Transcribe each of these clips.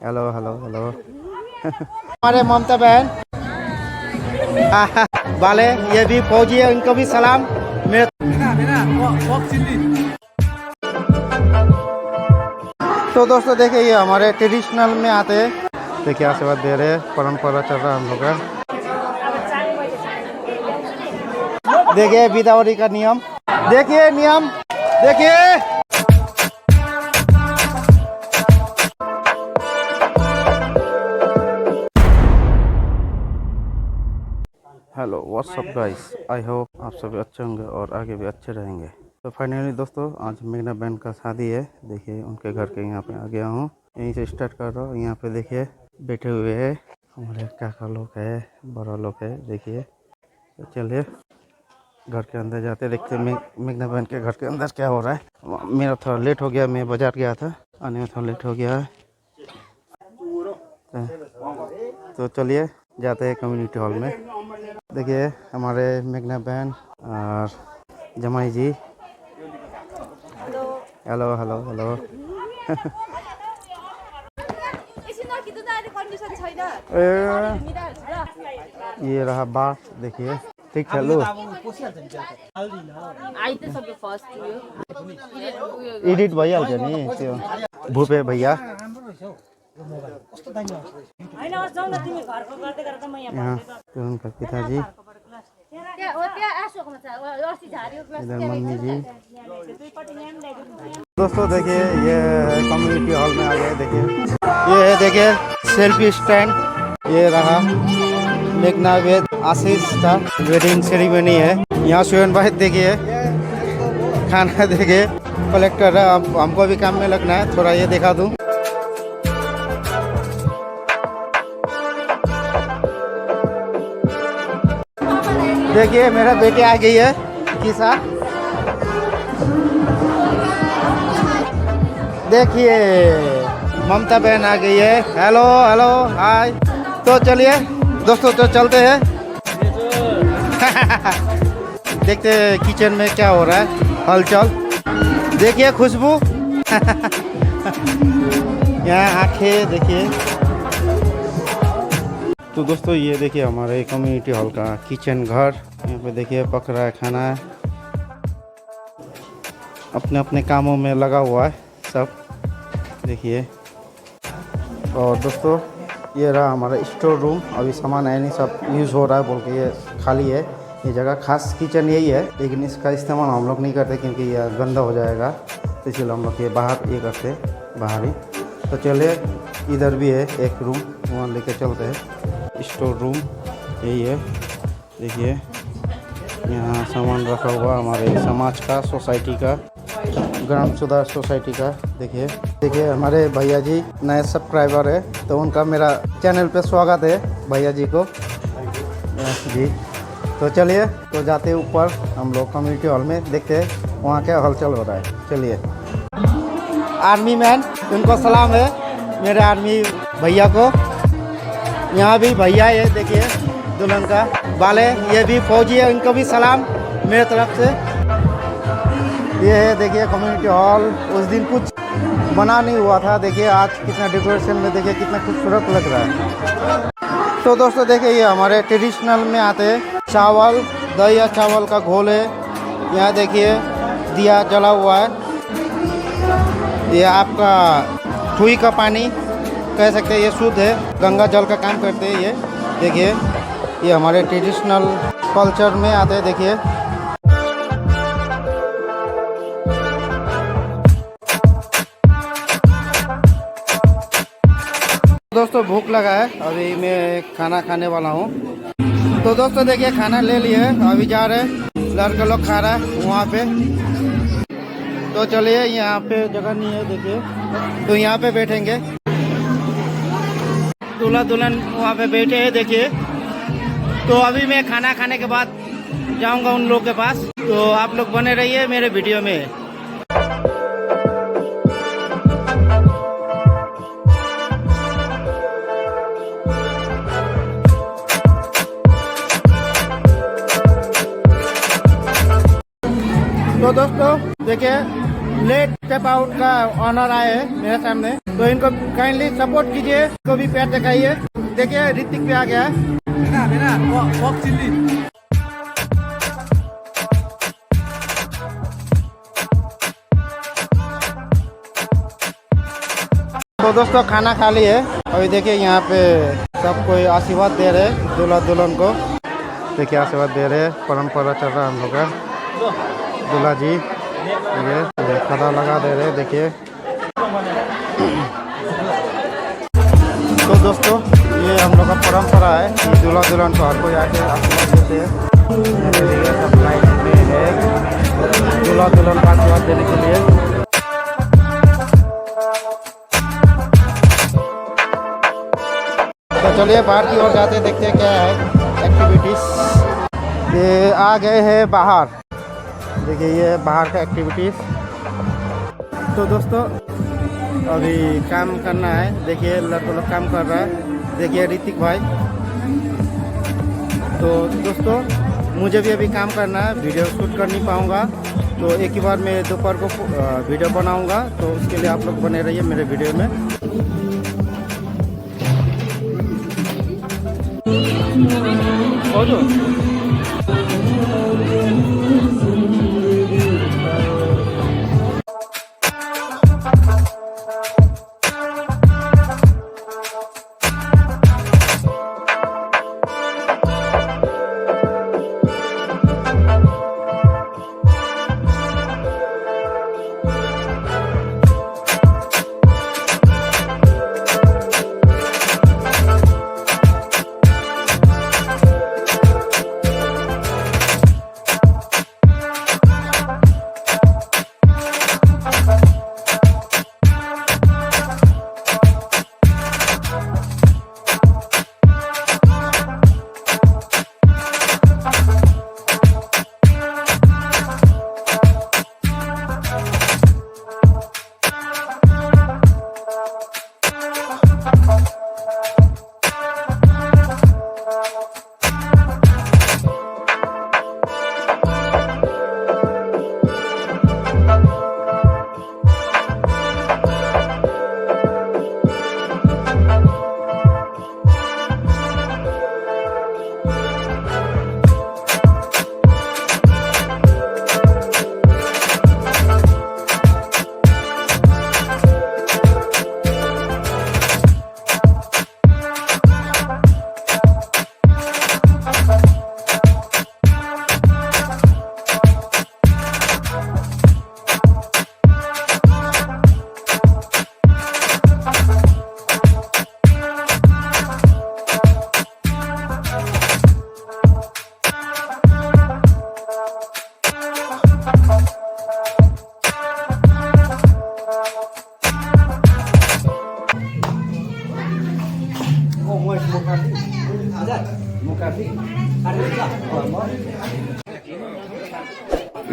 Hello hello hello. हमारे ममता बहन वाले ये भी फौजी है, इनको भी सलाम मेरे। तो दोस्तों देखिए ये हमारे ट्रेडिशनल में आते हैं, देखिए आशीर्वाद दे रहे हैं, परंपरा चल रहा है हम लोग का। देखिए बिदावरी का नियम, देखिए नियम देखिए। Hello what's up guys, I hope आप सभी अच्छे होंगे और आगे भी अच्छे रहेंगे। तो फाइनली दोस्तों आज मेघना बहन का शादी है, देखिए उनके घर के यहाँ पे आ गया हूँ, यहीं से स्टार्ट कर रहा हूँ। यहाँ पे देखिए बैठे हुए हैं हमारे काका लोग है, बड़ा लोग है, देखिए। तो चलिए घर के अंदर जाते देखते मेघना बहन के घर के अंदर क्या हो रहा है। मेरा थोड़ा लेट हो गया, मैं बाजार गया था, आने में थोड़ा लेट हो गया है। तो चलिए जाते हैं कम्युनिटी हॉल में। देखिए हमारे मेघना बहन और जमाई जी। Hello hello hello. ये रहा बात, देखिए ठीक है। लो एडिट भइहाल्छ नि त्यो भूपे भैया। यहाँ उनका पिताजी, इधर मम्मी जी। दोस्तों देखिए ये कम्युनिटी हॉल में आ गए, देखिए ये है, देखिए सेल्फी स्टैंड। ये रहा मेघना वेद आशीष का वेडिंग सेरेमनी है। यहाँ सुयन भाई देखिए खाना देखिए कलेक्टर है, अब हमको भी काम में लगना है, थोड़ा ये दिखा दूँ। देखिए मेरा बेटी आ गई है किसा, देखिए ममता बहन आ गई है। Hello hello hi. तो चलिए दोस्तों तो चलते हैं देखते हैं किचन में क्या हो रहा है हलचल। देखिए खुशबू यहाँ आंखें देखिए। तो दोस्तों ये देखिए हमारे कम्युनिटी हॉल का किचन घर, यहाँ पे देखिए पक रहा है खाना, अपने अपने कामों में लगा हुआ है सब, देखिए। और दोस्तों ये रहा हमारा स्टोर रूम, अभी सामान है नहीं, सब यूज़ हो रहा है बोल के ये खाली है ये जगह। खास किचन यही है, लेकिन इसका इस्तेमाल हम लोग नहीं करते क्योंकि ये गंदा हो जाएगा, तो इसलिए हम लोग ये बाहर ये करते बाहर ही। तो चलिए इधर भी है एक रूम, वहाँ लेके चलते हैं। स्टोर रूम यही है, देखिए यहाँ सामान रखा हुआ हमारे समाज का, सोसाइटी का, ग्राम सुधार सोसाइटी का। देखिए देखिए हमारे भैया जी नए सब्सक्राइबर है, तो उनका मेरा चैनल पे स्वागत है भैया जी को जी। तो चलिए तो जाते हैं ऊपर हम लोग कम्युनिटी हॉल में, देखते हैं वहाँ क्या हलचल हो रहा है। चलिए आर्मी मैन उनको सलाम है मेरे आर्मी भैया को। यहाँ भी भैया है, देखिए दुल्हन का वाले ये भी फौजी है, इनको भी सलाम मेरे तरफ से। ये है देखिए कम्युनिटी हॉल, उस दिन कुछ बना नहीं हुआ था, देखिए आज कितना डेकोरेशन में देखिए कितना खूबसूरत लग रहा है। तो दोस्तों देखिए ये हमारे ट्रेडिशनल में आते हैं चावल, दही या चावल का घोल है। यहाँ देखिए दिया जला हुआ है, ये आपका ठुई का पानी कह सकते हैं, ये शुद्ध है, गंगा जल का काम करते हैं ये। देखिए ये हमारे ट्रेडिशनल कल्चर में आते हैं, देखिए। दोस्तों भूख लगा है, अभी मैं खाना खाने वाला हूँ। तो दोस्तों देखिए खाना ले लिए, अभी जा रहे लड़के लोग खा रहा है वहाँ पे। तो चलिए यहाँ पे जगह नहीं है देखिए, तो यहाँ पे बैठेंगे, दूल्हा दुल्हन वहाँ पे बैठे हैं देखिए। तो अभी मैं खाना खाने के बाद जाऊँगा उन लोग के पास, तो आप लोग बने रहिए मेरे वीडियो में। तो दोस्तों देखिए लेट स्टेप आउट का ऑनर आए हैं मेरे सामने, तो इनको काइंडली सपोर्ट कीजिए, इनको भी प्यार दिखाइए। देखिए ऋतिक भी आ गया है। तो दोस्तों खाना खा लिए। अभी देखिए यहाँ पे सब कोई आशीर्वाद दे रहे हैं दूल्हा दुल्हन को। देखिए आशीर्वाद दे रहे हैं, परंपरा चल रहा है हम लोग का। दूल्हा जी ये खड़ा लगा दे रहे हैं, देखिए। तो दोस्तों ये हम लोग का परंपरा है कि दूल्हा दुल्हन को हर कोई आके आशीर्वाद देते हैं। सब लाइन में है दूल्हा दुल्हन का आशीर्वाद देने के लिए। तो चलिए बाहर की ओर जाते देखते हैं क्या है एक्टिविटीज़। ये आ गए हैं बाहर, देखिए ये बाहर का एक्टिविटीज़। तो दोस्तों अभी काम करना है, देखिए लड़का लोग काम कर रहा है, देखिए ऋतिक भाई। तो दोस्तों मुझे भी अभी काम करना है, वीडियो शूट कर नहीं पाऊँगा, तो एक ही बार मैं दोपहर को वीडियो बनाऊँगा। तो उसके लिए आप लोग बने रहिए मेरे वीडियो में।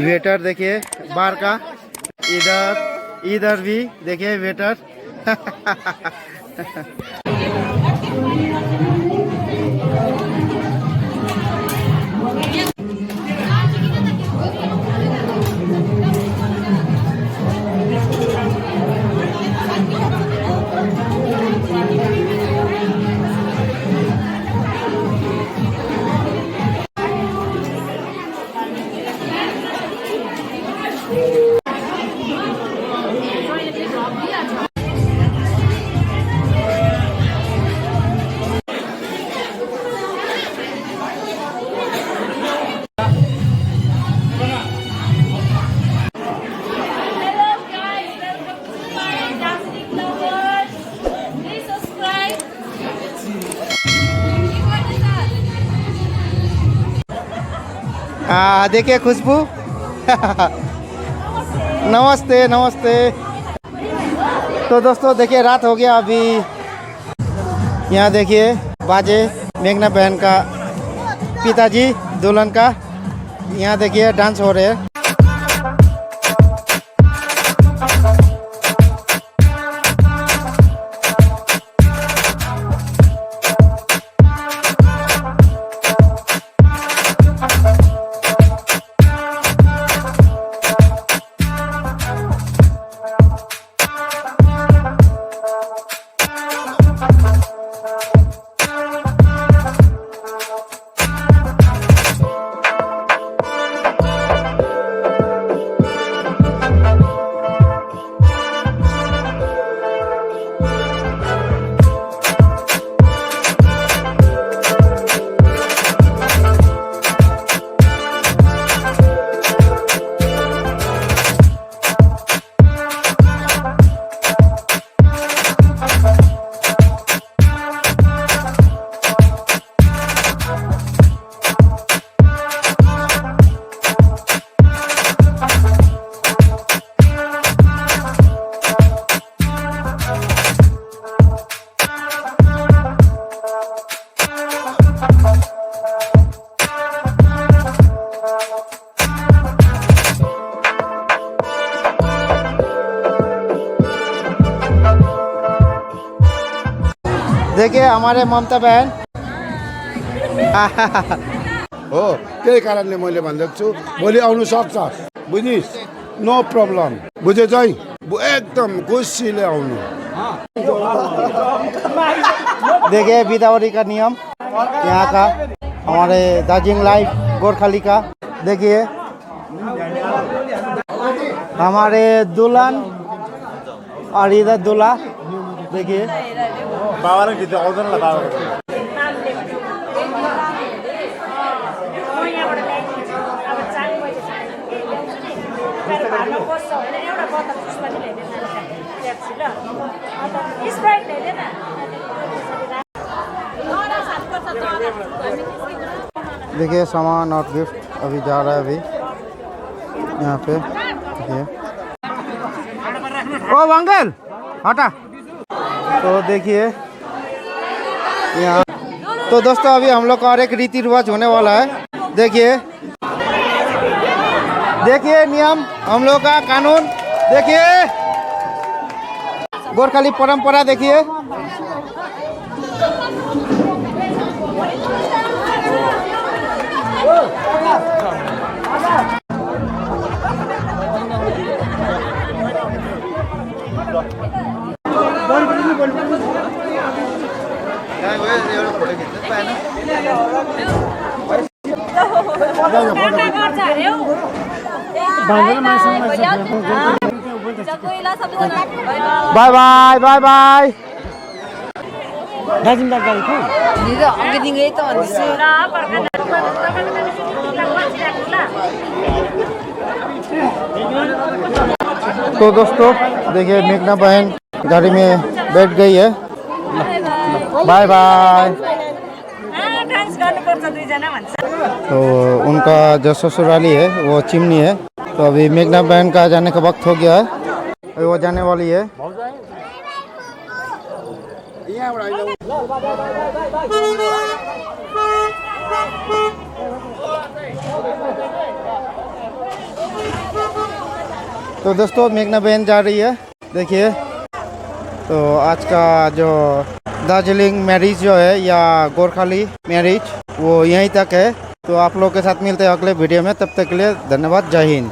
वेटर देखिए बार का, इधर भी देखिए वेटर। देखिए खुशबू। नमस्ते नमस्ते। तो दोस्तों देखिए रात हो गया अभी। यहाँ देखिए बाजे मेघना बहन का पिताजी दुल्हन का, यहाँ देखिए डांस हो रहे हैं। देखिए हमारे ममता बहन हो त्यही कारणले मैले भन्दैछु छु भोलि आउनु सक्छ बुझिस् नो प्रब्लम बुझे चाहिँ एकदम खुसीले आउनु देखिए बिदावरी का नियम यहाँ का हमारे दार्जिलिंग लाइफ गोरखाली का देखिए हमारे दुल्हन और इधर दूल्हा देखिए देखिए सामान और गिफ्ट अभी जा रहा है अभी यहाँ पे देखिए ओ अंकल हटा तो देखिए यहाँ तो दोस्तों अभी हम लोग का और एक रीति रिवाज होने वाला है देखिए देखिए नियम हम लोग का कानून देखिए गोरखाली परंपरा देखिए बाय बाय बाय बाय तो दोस्तों देखिए मेघना बहन गाड़ी में बैठ गई है बाय बाय तो उनका जो ससुराली है वो चिमनी है तो अभी मेघना बहन का जाने का वक्त हो गया है अभी वो जाने वाली है तो दोस्तों मेघना बहन जा रही है देखिए तो आज का जो दार्जिलिंग मैरिज जो है या गोरखाली मैरिज वो यहीं तक है तो आप लोगों के साथ मिलते हैं अगले वीडियो में तब तक के लिए धन्यवाद जय हिंद।